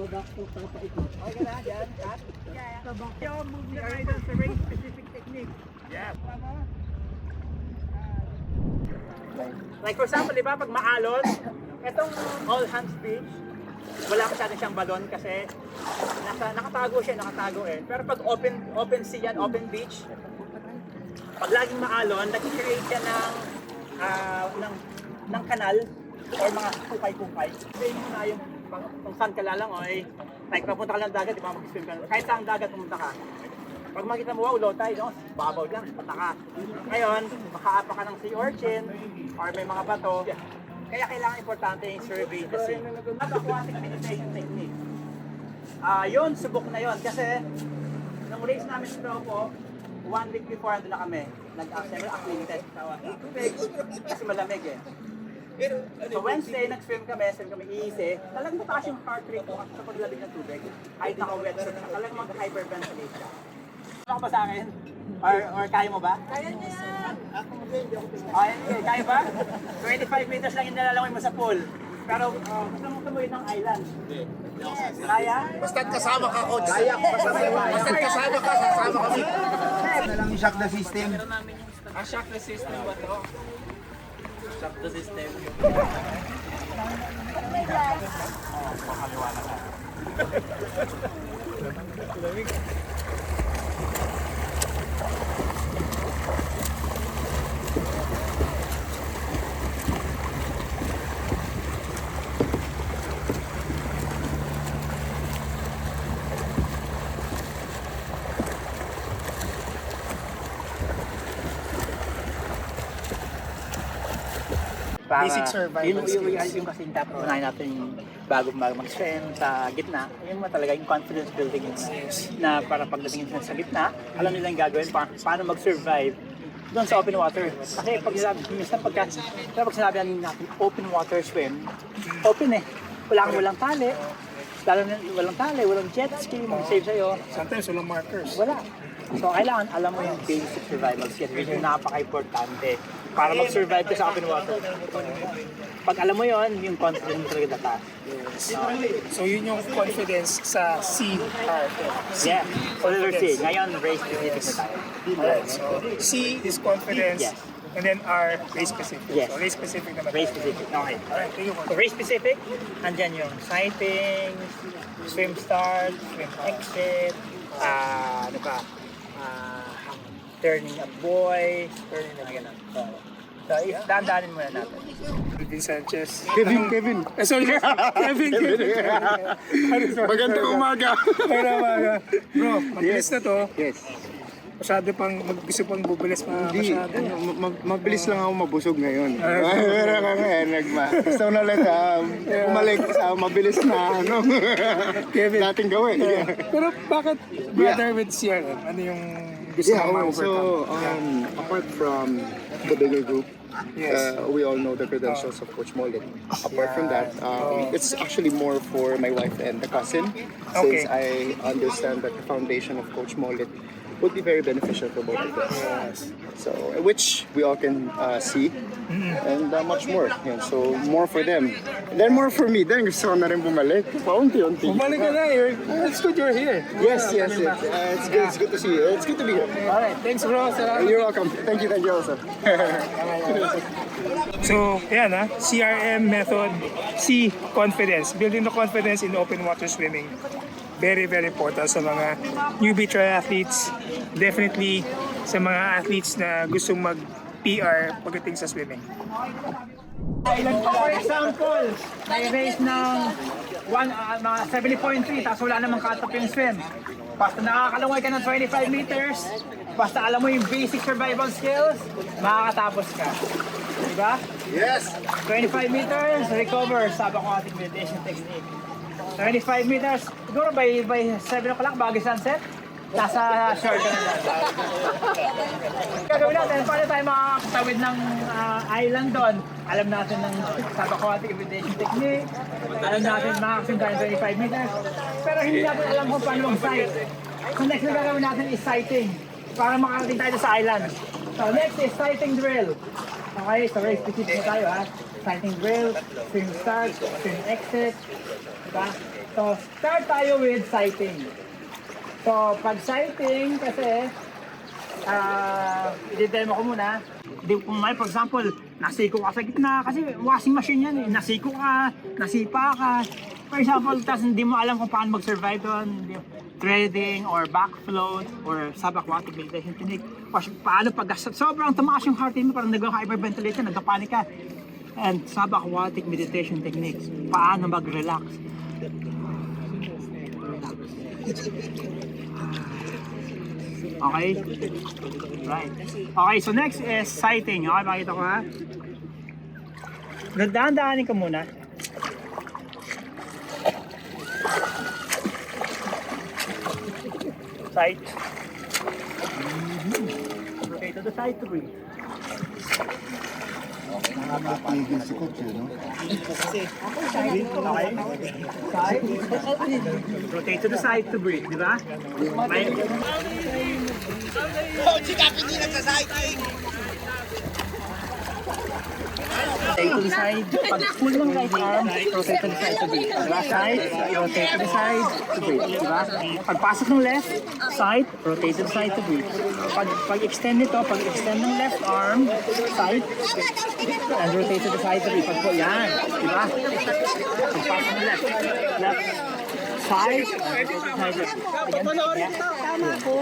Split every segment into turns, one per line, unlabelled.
Okay ka na dyan, Kat? Yung move na tayo doon sa race specific technique. Yeah. Like for example, di ba, pag maalon, itong all hands beach, wala masyadong siyang balon kasi nakatago siya, Pero pag open sea yan, open beach, pag laging maalon, nag-create siya ng kanal or mga kukay-kukay. Kasi yun na yung kung saan ka lalangoy, like papunta ka lang dagat, di ba mag-swim ka, kahit saan dagat pumunta ka. Pag makita mo, wow, low tide, no? Babaw lang, pataka. Ngayon, makaapa ka ng sea urchin or may mga bato. Kaya kailangan importante yung survey the sea. At aquatic meditation technique. Yun, subok na yun. Kasi, nung race namin sa Tropo, 1 week before na kami, nag-acclimated sa tubig kasi malamig eh. So Wednesday, swim kami easy. Talagang mataas yung heart rate ko sa paglamig ng tubig. Kahit naka-wet suit, talagang mag-hyperventilate siya. Ano ba sa akin? Or kaya mo ba?
Kaya niya yan!
Kaya ba? 25 meters lang yung nalalangoy mo sa pool. Pero gusto mong tumuloy ng island? Yes. Kaya?
Basta't kasama ka, coach.
Kaya ko.
Basta't kasama ka, sasama kami.
Na lang yung shock the system.
Shock the system ba to? Shock the system.
Basic survival skills. Yung kasi dapat unahin natin bago mag-swim sa gitna. Yung talaga yung confidence building na para pagdating sa gitna, alam nila yung gagawin paano mag-survive doon sa open water. Kasi pag sinabi natin open water swim, open eh. Walang tali. Lalo na walang tali, walang jet ski, mag-save sa'yo.
Sometimes walang markers.
Wala. So kailangan alam mo yung basic survival skills, which is napaka-importante para mag-survive ka sa open water. Pag alam mo yon, yung confidence talaga tataas.
So yun yung confidence sa C part.
Yeah, so letter C. Ngayon, race specific na tayo.
Alright, so C is confidence.
Yes.
And then R, race specific.
Yes.
So race specific naman.
Race specific. Okay.
Alright, thank you.
So race specific, andyan yung sighting, swim start, swim exit, ano pa, turning a buoy, turning a gano'n. So, dahan-dahanin muna natin.
Kevin Sanchez.
Kevin.
Sorry, Kevin.
Magandang umaga.
Magandang umaga. Bro, mabilis na to.
Yes.
Masyado gusto pang bubilis
Hindi.
masyado.
Mabilis lang ako mabusog ngayon. Pero gusto ko na lang umalik sa mabilis na
Kevin.
dating gawin.
Pero bakit brother with CRM? Ano yung gusto
Yeah,
mo
so
ma-overcome?
apart from the bigger group,
Yes.
we all know the credentials of Coach Mollet. Apart from that, it's actually more for my wife and the cousin,
Okay.
since I understand that the foundation of Coach Mollet would be very beneficial for both of us. So, which we all can see, and much more. Yan. So, more for them. And then more for me. Then gusto ko na rin bumalik. Paunti-unti.
Bumalik ka na. It's good you're here.
Yes. It's good to see you. It's good to be here.
Alright, thanks bro. Salamat.
You're welcome. Thank you also.
So, yan CRM method, C, confidence. Building the confidence in open water swimming. Very, very important sa mga newbie triathletes. Definitely sa mga athletes na gustong mag-PR pagdating sa swimming.
For example, may race ng mga 70.3 tapos wala namang cut-off yung swim. Basta nakakalungoy ka ng 25 meters, basta alam mo yung basic survival skills, makakatapos ka. Diba?
Yes.
25 meters, recover, sub-aquatic meditation technique. 25 meters, siguro by 7 o'clock bago sunset, nasa shore ka na lang. Gagawin natin, paano tayo makakatawid ng island doon? Alam natin ng sub-aquatic meditation technique, alam natin makakasin tayo 25 meters, pero hindi natin alam kung paano mag-sight. So next na gagawin natin is sighting, para makarating tayo sa island. So next is sighting drill. Okay, so race specific na tayo ha. Sighting drill, swim start, swim exit, diba? So, start tayo with sighting. So, pag sighting, kasi, i-demo ko muna. Kung may, for example, nasiko ka sa gitna, kasi washing machine yan eh. Nasiko ka, nasipa ka. For example, tapos hindi mo alam kung paano mag-survive doon. Threading, or backfloat, or subaquatic meditation technique. O paano pag sobrang tumaas yung heart rate mo, parang nag-hyperventilate ka, nagkapanik ka. And subaquatic meditation techniques. Paano mag-relax. Okay? Right. Okay, so next is sighting. Okay, pakita ko ha. Daan-daanin ka muna. Sight. Okay, to the side to breathe.
Nakakapigil si Coach, no?
Okay. Side. Rotate to the side to breathe, di ba? Okay. Rotate to the side. Pag pull ng right arm, rotate to the side to breathe. Diba? Side, rotate to the side to breathe. Diba? Pag pasok ng left, side, rotate to the side to breathe. Pag extend nito, pag extend ng left arm, side, and rotate to the side to breathe. Pag pull, yan. Diba? Pag pasok ng left, side, rotate to the side to breathe. Ayan.
Tama ko.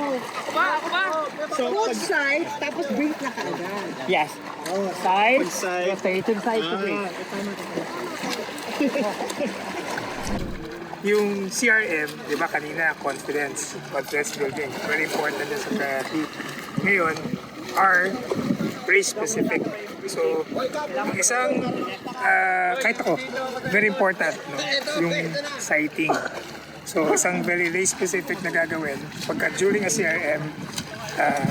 So,
Both side, tapos breathe na kaagad.
yes. Side, rotate to the side to breathe.
Yung CRM, di ba kanina, confidence building. Very important din sa triathlete. Ngayon, R, very specific. So, yung isang, kahit ako, very important, no? Yung sighting. So, isang very specific na gagawin pagka during a CRM,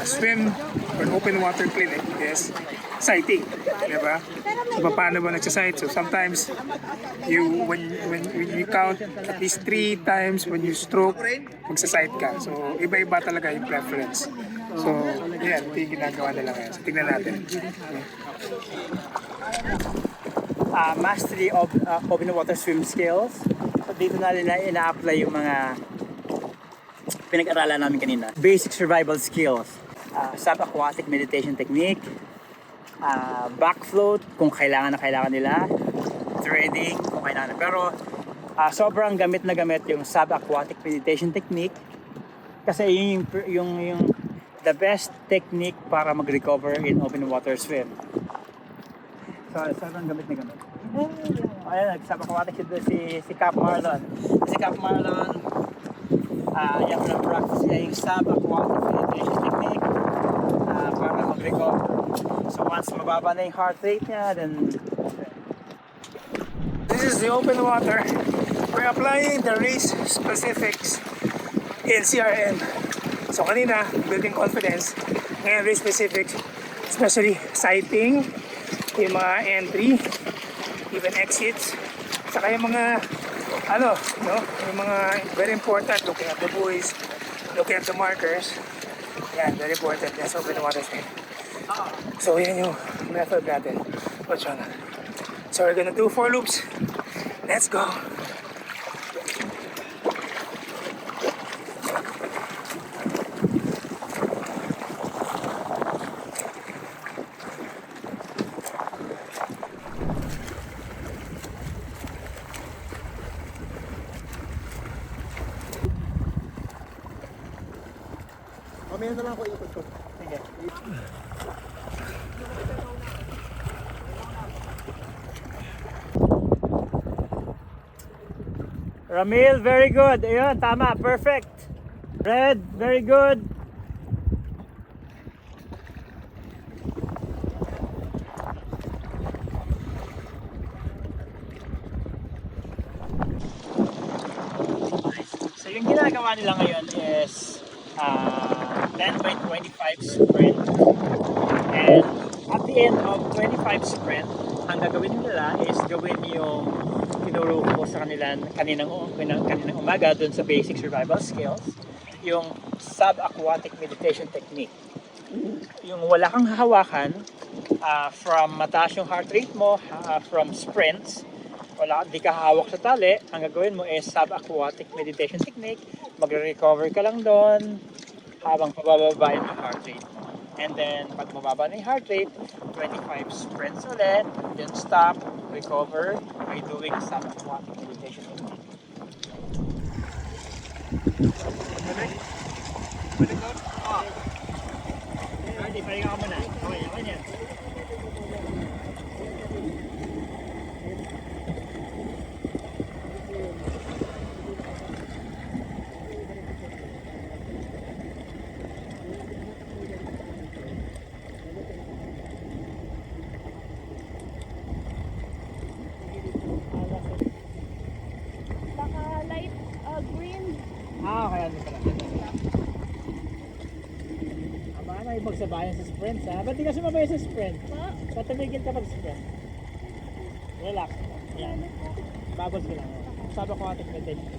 swim or open water clinic is sighting, di ba? So, paano ba nagsasight? So, sometimes, when you count at least 3 times when you stroke, magsasight ka. So, iba-iba talaga yung preference. So, yan, ito yung ginagawa nila ngayon. So, tingnan natin.
Mastery of open water swim skills. So, dito na nila ina-apply yung mga pinag-aralan namin kanina. Basic survival skills. Subaquatic meditation technique. Backfloat kung kailangan nila. Threading kung kailangan. Pero sobrang gamit na gamit yung subaquatic meditation technique. Kasi yung the best technique para mag-recover in open water swim. So, sobrang gamit na gamit. Ayan, nag-subaquatic si Cap Marlon. Si Cap Marlon, yung na-practice niya yung subaquatic meditation technique para mag-recover. So, once mababa na yung heart rate niya, then
This is the open water. We're applying the race specifics in CRM. So kanina, building confidence. Ngayon, race specifics, especially sighting, yung mga entry, even exits, saka yung mga, yung mga very important, looking at the buoys, looking at the markers. Yan, very important. Yes, open water swim. So yan yung method natin. Watch on. So we're gonna do 4 loops. Let's go.
Mamaya na lang ako ikot ko.
sige. Ramil, very good. Ayun, tama, perfect. Red, very good. So yung ginagawa nila ngayon is 10 by 25 sprint. And at the end of 25 sprint, ang gagawin nila is gawin yung tinuro ko sa kaninang umaga dun sa basic survival skills, yung subaquatic meditation technique. Yung wala kang hahawakan from mataas yung heart rate mo from sprints wala, di ka hawak sa tali, ang gagawin mo is sub-aquatic meditation technique. Magre-recover ka lang doon habang pababa yung heart rate mo. And then, pag mababa na yung heart rate, 25 sprints ulit, then stop, recover by doing sub-aquatic meditation technique. Ready, pahinga ka muna. Okay, okay yan.
Baka light green.
Kaya ano pala. Baka may pagsabayan sa sprints ha. Ba't di ka sumabay sa sprint? Ba't tumigil ka pag-sprint? Relax. Yan. Bubbles ka lang. Sub-aquatic meditation.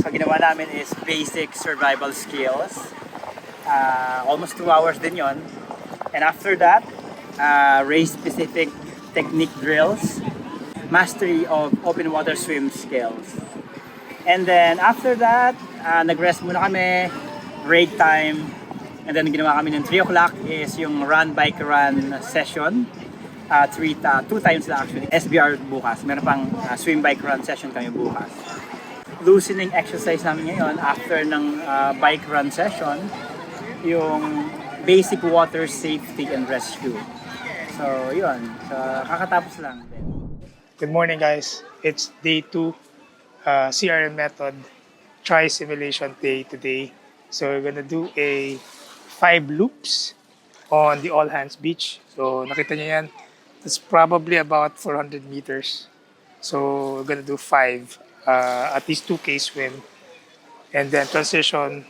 So ginawa namin is basic survival skills. Almost 2 hours din yon. And after that, race-specific technique drills, mastery of open water swim skills. And then after that, nag-rest muna kami, break time, and then ginawa kami ng 3 o'clock is yung run, bike run session. 2 times lang actually. SBR bukas. Meron pang swim, bike run session kami bukas. Loosening exercise namin ngayon after ng bike run session, yung basic water safety and rescue. So, yun. So, kakatapos lang.
Good morning, guys. It's day 2, CRM method, try simulation day today. So we're gonna do a 5 loops on the All Hands Beach. So nakita niyo yan. It's probably about 400 meters. So we're gonna do 5, at least 2K swim. And then transition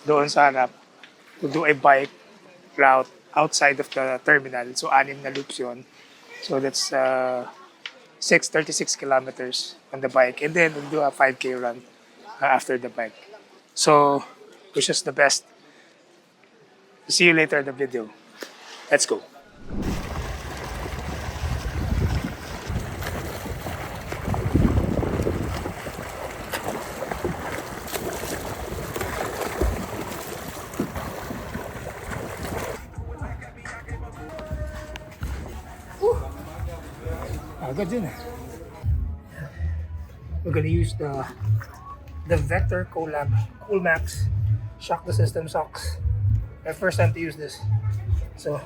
doon sa harap. We'll do a bike route outside of the terminal. So 6 na loops yun. So that's 36 kilometers on the bike. And then we'll do a 5K run after the bike. So wish us the best. See you later in the video. Let's go. Agad yun. We're gonna use the Vector Collab Coolmax Shock the System socks. My first time to use this. So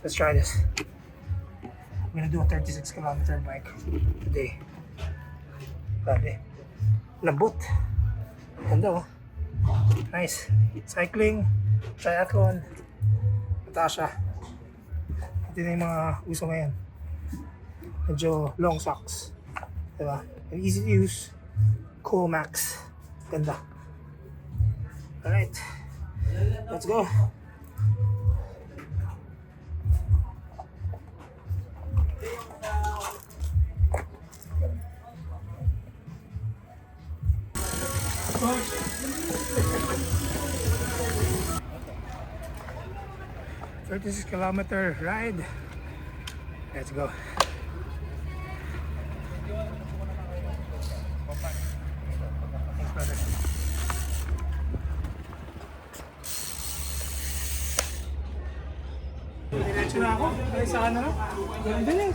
let's try this. I'm gonna do a 36 kilometer bike today. Grabe. Lambot. Ganda oh. Nice. Cycling, triathlon, Natasha. Ito na yung mga uso ngayon. Medyo long socks. Diba? And easy to use. Coolmax. Ganda. Alright. Let's go. $36-kilometer ride. Let's go. Thanks, brother. Diretso na ako. Ay, saan na lang? Ganun din eh.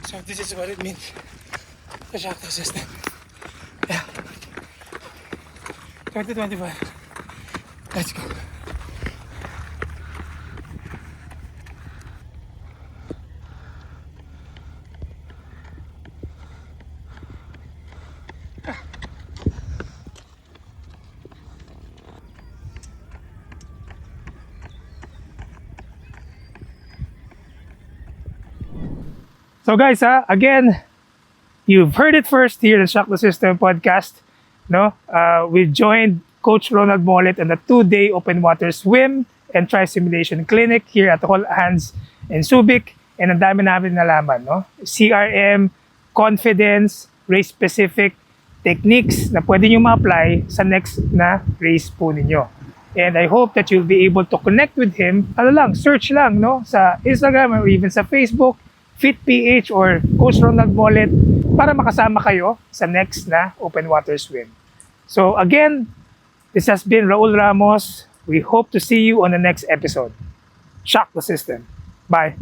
So this is what it means to shock the system. Yeah. 2025. Let's go. So guys, again, you've heard it first here in Shock the System podcast. No, we joined Coach Ronald Mollett on a 2-day open water swim and Tri-Simulation Clinic here at All Hands in Subic. And ang dami namin nalaman, no? CRM, confidence, race-specific techniques na pwede nyo ma-apply sa next na race po ninyo. And I hope that you'll be able to connect with him. Ano lang, search lang, no? Sa Instagram or even sa Facebook, FitPH or Coach Ronald Mollet para makasama kayo sa next na open water swim. So again, this has been Raul Ramos. We hope to see you on the next episode. Shock the system. Bye.